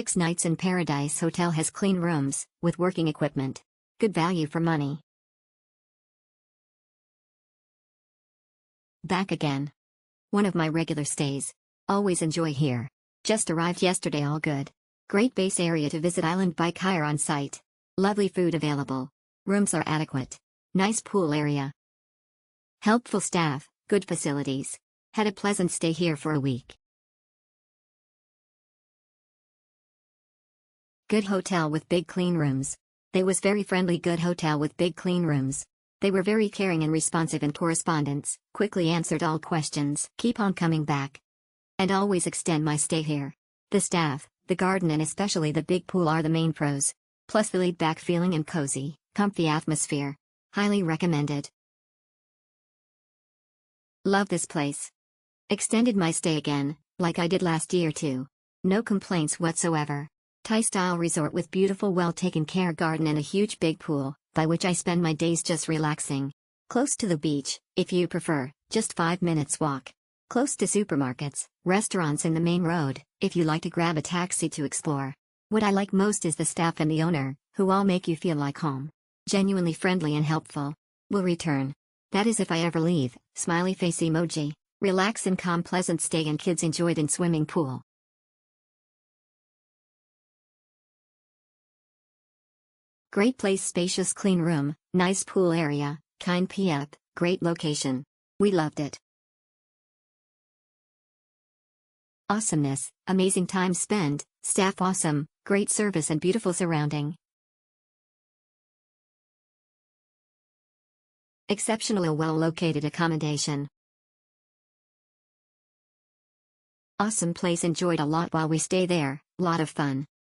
6 nights in Paradise Hotel has clean rooms, with working equipment. Good value for money. Back again. One of my regular stays. Always enjoy here. Just arrived yesterday, all good. Great base area to visit, island bike hire on site. Lovely food available. Rooms are adequate. Nice pool area. Helpful staff, good facilities. Had a pleasant stay here for a week. Good hotel with big clean rooms. They was very friendly, good hotel with big clean rooms. They were very caring and responsive, and correspondents quickly answered all questions. Keep on coming back. And always extend my stay here. The staff, the garden and especially the big pool are the main pros. Plus the laid back feeling and cozy, comfy atmosphere. Highly recommended. Love this place. Extended my stay again, like I did last year too. No complaints whatsoever. Thai-style resort with beautiful well-taken care garden and a huge big pool, by which I spend my days just relaxing. Close to the beach, if you prefer, just 5 minutes walk. Close to supermarkets, restaurants in the main road, if you like to grab a taxi to explore. What I like most is the staff and the owner, who all make you feel like home. Genuinely friendly and helpful. Will return. That is if I ever leave. Smiley face emoji. Relax and calm, pleasant stay, and kids enjoyed in swimming pool. Great place, spacious clean room, nice pool area, kind PF, great location. We loved it. Awesomeness, amazing time spent, staff awesome, great service and beautiful surrounding. Exceptional, well-located accommodation. Awesome place, enjoyed a lot while we stay there, lot of fun.